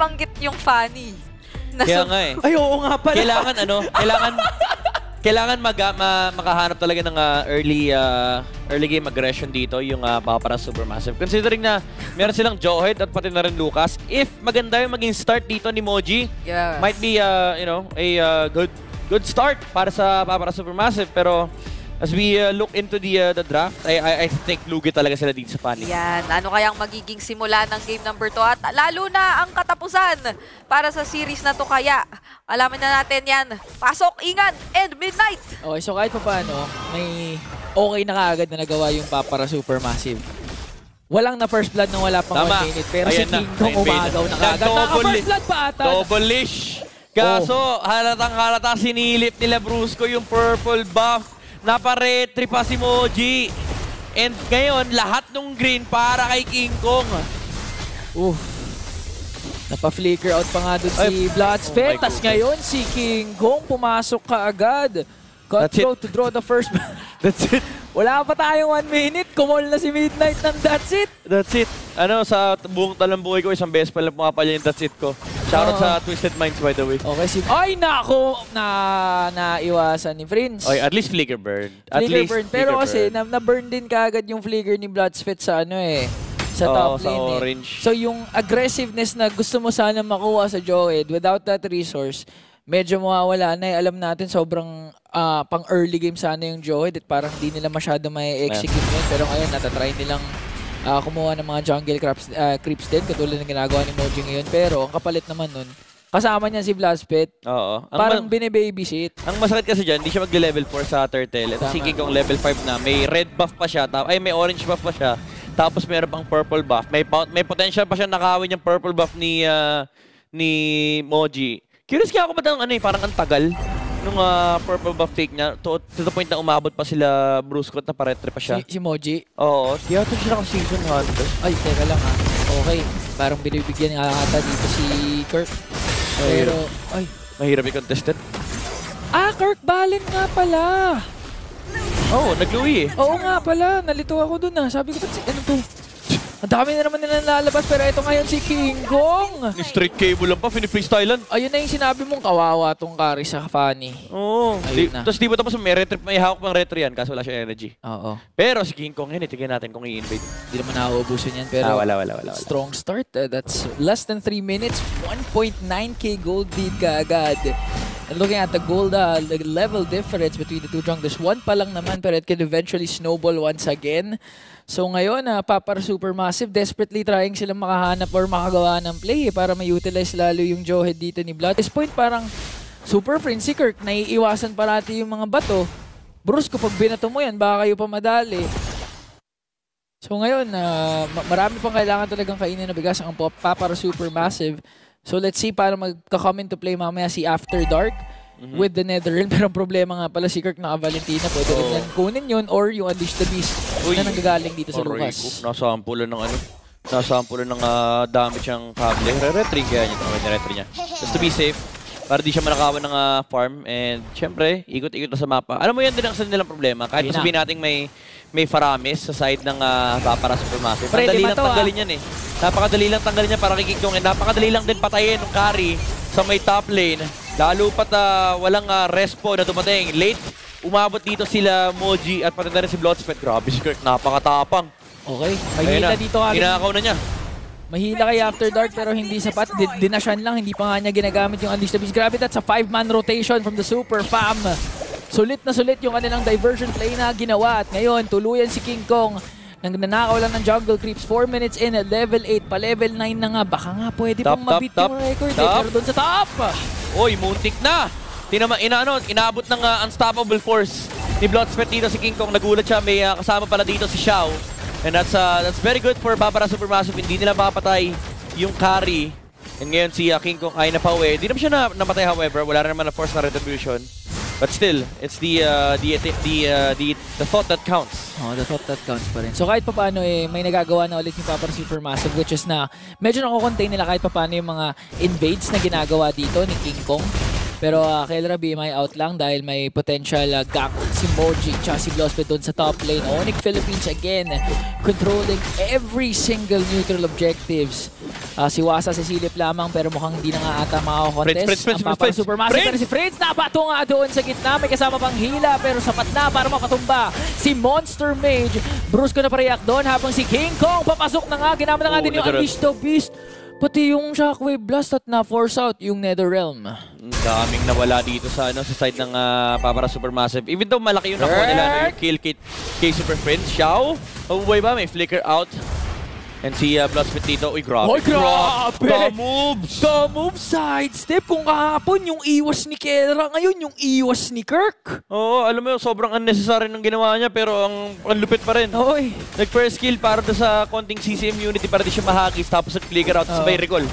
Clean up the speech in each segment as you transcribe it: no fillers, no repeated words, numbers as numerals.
nabanggit yung Fanny. Kaya nga eh. Ay, oo nga pala. Kailangan makahanap talaga ng early game aggression dito, yung para Supermassive. Considering na meron silang Johead at pati na rin Lucas, if maganda yung maging start dito ni Moji, might be a good start para Supermassive. Pero as we look into the draft, I think lugi talaga sila dito sa Fanny. Yan. Ano kayang magiging simula ng game number 2 at lalo na ang katapusan para sa series na to kaya. Alaman na natin yan. Pasok, Ingan, and Midnight. Okay, so kahit pa paano, may okay na kaagad na nagawa yung para Supermassive. Walang na first blood nang wala pang 1 minute. Pero si King Kong umagaw na kaagad. Naka-first blood pa ata. Double leash. Kaso, halatang sinilip nila Brusco yung purple buff. Napa-retry pa si Moji. And ngayon, lahat ng green para kay King Kong. Napa-flicker out pa nga doon si Bloodsfet. Tas ngayon, si King Kong pumasok kaagad. Cutthroat to draw the first. That's it. Wala pa tayong 1 minute. Kumol na si Midnight ng that's it. That's it. Sa buong talambuhay ko, isang beses pa lang pumapalya yung that's it ko. Shoutout sa Twisted Minds, by the way. Okay, ay, nako! Naiwasan ni Prince. Okay, at least flicker burn. Flicker burn. Pero kasi, na-burn din kaagad yung flicker ni Bloodsfet sa sa top lane. Sa orange. So, yung aggressiveness na gusto mo sana makuha sa Joed without that resource, medyo mawawala na. Alam natin, sobrang pang early game sana yung Joed at parang di nila masyado may execute yun. Pero ngayon, natatry nilang kumuha ng mga jungle creeps din, katulad ng ginagawa ni Moji ngayon. Pero ang kapalit naman nun, kasama niya si Bloodsfet. Oo. Parang bine-babysit. Ang masakit kasi dyan, hindi siya mag-level 4 sa Turtle. Ito si King Kong level 5 na. May red buff pa siya. May orange buff pa siya. Tapos meron pang purple buff. May potential pa siya nakawin yung purple buff ni Moji. Curious kaya ako ba parang ang tagal nung purple buff take niya to the point na umabot pa sila Brusco at naparetre pa siya. Si Moji? Oo. Kaya ito siya naka-season 100. Ay, teka lang Okay. Parang binibigyan nga ata dito si Kirk. Pero, ay. Mahirap i-contested. Kirk Balin nga pala. Oo, nag-Louis Oo nga pala. Nalito ako dun Sabi ko, ano to? Ang dami na naman nila lalabas, pero ito ngayon si King Kong. Straight cable lang pa, fini-freestylan. Ayun na yung sinabi mong kawawa tong carry sa Fanny. Oo. Tapos di ba tapos may hawak pang retro yan, kaso wala siya energy. Oo. Pero si King Kong yun, tignan natin kung i-invade. Di naman nauubusan yan, pero wala. strong start. That's less than 3 minutes, 1.9k gold lead kaagad. And looking at the gold level difference between the two junglers, 1 pa lang naman, pero it can eventually snowball once again. So ngayon, para Supermassive, desperately trying silang makahanap or makagawa ng play para ma-utilize lalo yung Johead dito ni Blood. At this point, parang super friend si Kirk, naiiwasan parati yung mga bato. Brusco, pag binato mo yan, baka kayo pa madali. So ngayon, marami pang kailangan talagang kainin na bigas ang para Supermassive. So let's see para magka-come into play mamaya si After Dark with the Netherrealm. Pero ang problema nga pala si Kirk naka-Valentina. Pwede rin yan kunin yun or yung Unleash the Beast na nanggagaling dito sa Lucas. Nasampulan ng damage ang kable. Re-retry kaya niya. Re-retry niya. Just to be safe. Para di siya manakawan ng farm. And syempre, ikot-ikot na sa mapa. Alam mo yan din ang nilang problema. Kahit sabihin natin may Faramis sa side ng para Supermassive. Napakadali lang tanggalin yan Napakadali lang tanggalin niya para kay King Kong. And napakadali lang din patayin ng carry sa may top lane. Lalo pat walang respo na dumating. Late, umabot dito sila Moji at pati na rin si Bloodsfet. Grabe si Kirk, napakatapang. Okay, mahila dito Inakaw na niya. Mahila kay After Dark pero hindi sapat. Dinasyan lang, hindi pa nga niya ginagamit yung Unleash the Beast. Grabe, that's a 5-man rotation from the Super Fam. Sulit na sulit yung kanilang diversion play na ginawa. At ngayon, tuluyan si King Kong. Nang nanakaw lang ng jungle creeps, 4 minutes in at level 8 pa level 9 na nga. Baka nga pwede pang mabit yung record. Pero doon sa top. Oy, muntik na. Inaabot ng unstoppable force ni Bloodsfet dito si King Kong. Nagulat siya, may kasama pala dito si Xiao. And that's very good for para Supermassive. Hindi nila mapatay yung carry. And ngayon si King Kong ay napauwi. Hindi naman siya namatay however. Wala rin naman na force na retribution. But still, it's the thought that counts. Oh, the thought that counts pa rin. So kahit papaano may nagagawa na ulit yung para Supermassive, which is na medyo nako-contain nila kahit papaano yung mga invades na ginagawa dito ni King Kong. Pero Kelra BMI out lang dahil may potential gap si Moji tsaka si Blospet doon sa top lane. Onyx Philippines again, controlling every single neutral objectives. Si Wasa sa silip lamang pero mukhang hindi na nga ata makakontest. Ang Papa Supermassive pero si Fritz nabato nga doon sa gitna. May kasama pang hila pero sapat na para makatumba si Monster Mage. Brusco na pa-react doon habang si King Kong papasok na nga. Ginamit na nga din yung Unleash the Beast. Pati yung Shockwave Blast at na-force out yung Netherrealm. Daming nawala dito sa side ng Papara Supermassive. Even though malaki yung nakuha nila, yung kill kit kay Super Friends. Xiao, mabubuhay ba? May flicker out. And si Bloodspit dito. Uy, grabe. Uy, grabe! The moves! The move sidestep. Kung kahapon yung iwas ni Kelra, ngayon yung iwas ni Kirk. Oo, alam mo, sobrang unnecessary ng ginawa niya pero ang lupit pa rin. Oy. Nag-first kill para sa konting CCM unity para di siya mahagis tapos nag-flicker out sabay recall.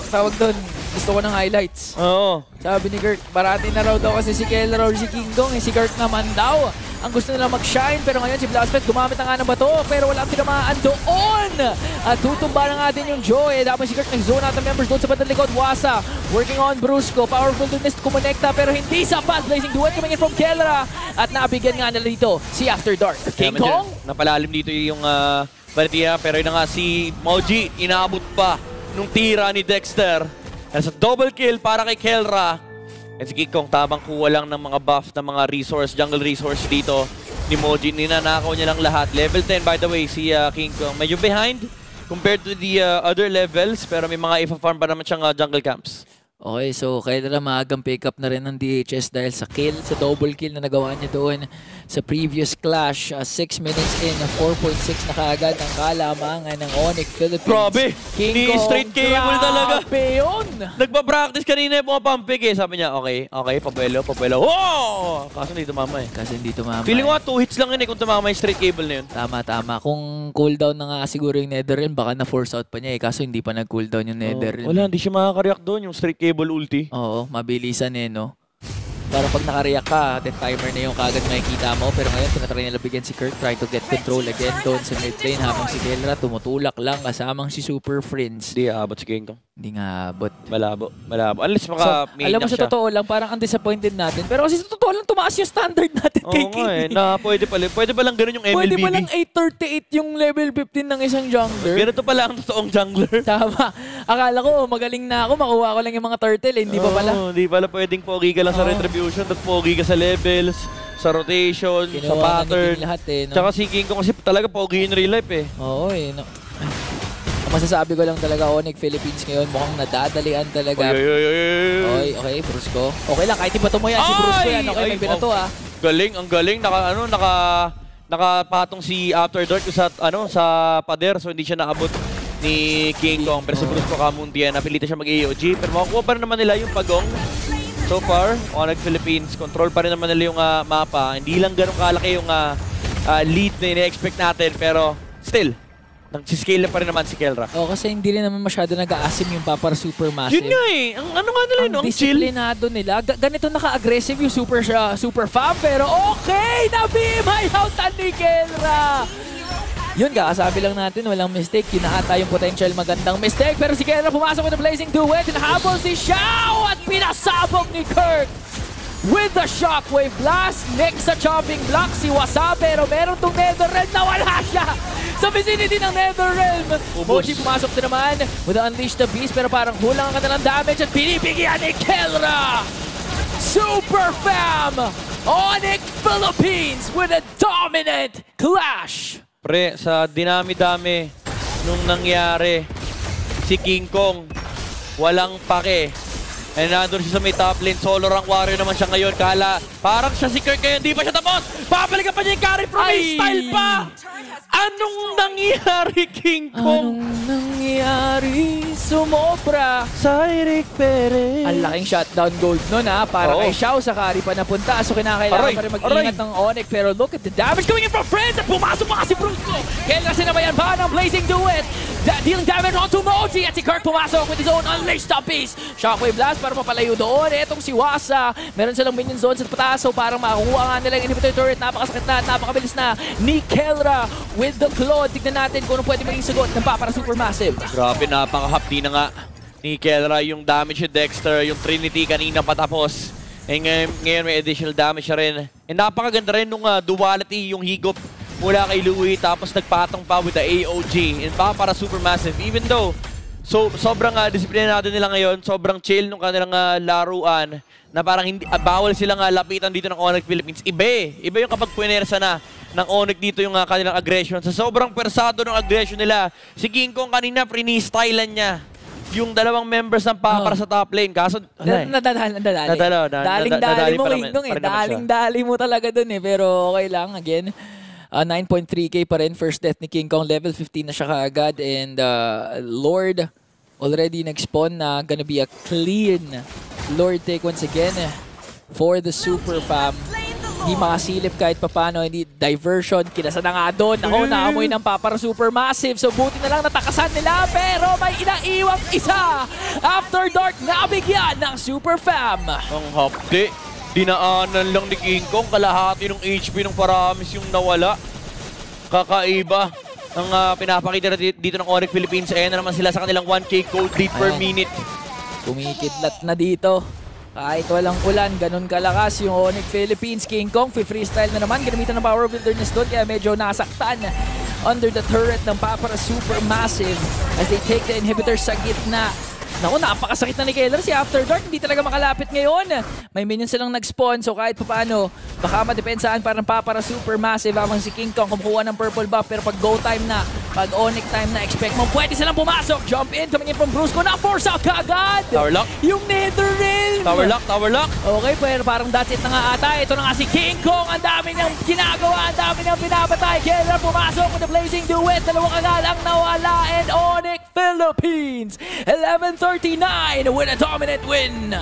Tawag doon, gusto ko ng highlights. Oo. Sabi ni Kirk, parati na raw daw kasi si Kelra or si King Kong. Si Kirk naman daw ang gusto nila mag-shine. Pero ngayon si Bloodspet gumamit na nga ng bato. Pero walang tinamaan doon. At tutumba na nga din yung Joy. Dapat si Kirk nag-zone out ng members doon sa bandang likod. Wasa working on Brusco. Powerful to miss kumonekta pero hindi sapat. Blazing duet coming in from Kelra. At nabigyan nga nila dito si After Dark. King Kong? Napalalim dito yung Valentina pero yun nga si Moji inaabot pa nung tira ni Dexter. Nasa double kill para kay Kelra. And si King Kong tabang kuha lang ng mga buff ng mga resource, jungle resource dito ni Moji. Ninanakaw niya lang lahat. Level 10 by the way si King Kong. Medyo behind compared to the other levels pero may mga ifa-farm pa naman siyang jungle camps. Okay, so kailan maagang pick up na rin ng DHS dahil sa kill, sa double kill na nagawa niya doon sa previous clash. 6 minutes in, 4.6 na kaagad ang kalamangan ng Onyx Philippines. Grabe! King Kong, straight cable talaga. Grabe yun! Nagpa-practice kanina yung mga pampik eh. Sabi niya, okay, pabuelo. Oh! Kaso hindi tumama eh. Kasi hindi tumama. Feeling ko 2 hits lang yun eh kung tumama yung straight cable na yun. Tama. Kung cooldown na nga siguro yung Netherrealm, baka na-force out pa niya eh. Kaso hindi pa nag-cooldown yung Netherrealm. Wala, hindi siya makaka-react doon yung straight cable ulti. Oo, mabilisan eh, no? Parang pag naka-react ka, then timer na yung kagad makikita mo. Pero ngayon, tinatry nila bigyan si Kirk, try to get control again doon sa mid lane. Habang si Kelra tumutulak lang kasamang si Super Friends. Hindi aabot si King Kong. Hindi nga abot. Malabo. Unless So, maka-main alam mo siya. sa totoo lang, parang ang disappointed natin. Pero kasi sa totoo lang, tumaas yung standard natin kay Oo King. nga eh, na pwede pa lang ganun yung MLBB. Pwede pa lang 838 yung level 15 ng isang jungler. Ganito pala ang totoong jungler. Tama. Akala ko, magaling na ako, makuha ko lang yung mga turtle. Hindi pa pala. Hindi pala pwedeng pogi ka lang sa retribution at pogi ka sa levels, sa rotation, sa pattern. Lahat, eh, no? Tsaka si King Kong kasi talaga pogi in real life eh. Oo eh. No. Ang masasabi ko lang talaga, Onyx Philippines ngayon, mukhang nadadalian talaga. Oy, okay, Brusco. Okay lang, kahit ibato mo yan, si Brusco yan. Okay, may binato ah. Ang galing. Nakapatong si After Dark sa pader so hindi siya naabot ni King Kong. Pero si Brusco kamuntian, napilitan siya mag-AOG. Pero makakuha pa rin naman nila yung pagong. So far, Onyx Philippines, control pa rin naman nila yung mapa. Hindi lang ganun kalaki yung lead na ina-expect natin. Pero still, nagsiscale na pa rin naman si Kelra. Oo, kasi hindi rin naman masyado nag-aasim yung Papara Supermassive. Yun nga eh. Ang ano nga nila yun, ang chill. Disiplinado nila. Ganito naka-aggressive yung super fam. Pero okay! Nabi-my out ni Kelra! Yun nga, kasabi lang natin, walang mistake. Kinaata yung potential magandang mistake. Pero si Kelra pumasok with the blazing duet. Hinahabol si Xiao at pinasabog ni Kirk. With the Shockwave Blast, next sa chopping block si Wasa. Pero meron tong Netherrealm na wala siya sa vicinity ng Netherrealm. Moji pumasok din naman with the Unleash the Beast. Pero parang hulang ang kanilang damage at binibigyan ni Kelra. Super Fam! Onyx Philippines with a dominant clash. Pre, sa dinami-dami nung nangyari, si King Kong walang pake. And nandun siya sa may top lane, solo rank warrior naman siya ngayon. Kala, parang siya si Kirk kaya hindi pa siya tapos. Babalikan pa niya yung carry from his style pa. Anong nangyari, King Kong? Anong nangyari? Sumobra. Sa Eric Perez. Ang laking shutdown gold nun ha. Para kay Xiao sa carry pa napunta. So kinakailangan pa rin mag-ingat ng Onyx. Pero look at the damage coming in from Friends. At pumasok pa si Brusco. Kaya sinabayan pa ng Blazing Duet. Dealing damage onto Moji. At si Kirk pumasok with his own Unleashed Piece. Shockwave Blast para mapalayo doon. Etong si Wasa. Meron silang minion zone sa pataas. So parang makakuha nga nila yung inhibitor turret. Napakasakit na at napakabilis na ni Kelra with the Claw. Tignan natin kung ano pwede maging sagot ng Papara Supermassive. Grabe, napakahapdi na nga ni Kelra yung damage ni Dexter, yung Trinity kanina patapos. Ngayon may additional damage siya rin. And napakaganda rin nung duality, yung higop mula kay Louie, tapos nagpatong pa with the AOG. And para Supermassive, even though sobrang disiplinado nila ngayon, sobrang chill nung kanilang laruan, na parang hindi, bawal silang lapitan dito ng Onyx Philippines. Iba yung kapag puwersa na ng Onyx dito yung kanilang aggression. Sa sobrang persado ng aggression nila, si King Kong kanina free-stylan niya yung dalawang members ng para sa top lane. Kaso, Daling-dali mo, King Kong eh. Daling-dali mo talaga dun eh. Pero okay lang, again. 9.3k pa rin, first death ni King Kong. Level 15 na siya kaagad. And Lord already nag-spawn na gonna be a clean Lord take once again for the Super Fam. Hindi makasilip kahit papano, hindi diversion, kinasa na nga doon. Ako, naamoy ng Papara Supermassive. So buti na lang natakasan nila, pero may inaiwang isa. After Dark, nabigyan ng Super Fam. Ang hapdi. Dinaanan lang ni King Kong, kalahati ng HP ng Paramis yung nawala. Kakaiba ang pinapakita dito ng Onyx Philippines. Ayan na naman sila sa kanilang 1k gold lead per minute. Kumikidlat na dito. Kahit walang ulan, ganun kalakas yung Onyx Philippines. King Kong, freestyle na naman. Ginamitan ng Power of Wilderness doon, kaya medyo nasaktan under the turret ng Papara Supermassive as they take the inhibitor sa gitna. Naku, napakasakit na ni Keller. Si After Dark hindi talaga makalapit ngayon. May minions silang nag-spawn, so kahit paano, baka madepensahan parang Papara Supermassive habang si King Kong kumukuha ng purple buff. Pero pag go time na, pag Onyx time na, expect mo pwede silang pumasok. Jump in, coming in from Brusco, na-force out kaagad. Tower lock. Yung Nether Realm. Tower lock. Okay, pero parang that's it na nga ata. Ito na nga si King Kong. Ang dami niyang ginagawa, ang dami niyang binabatay. Keller pumasok with the Blazing Duet. Dalawang kagalang nawala. And Onyx Philippines, 11-39 with a dominant win.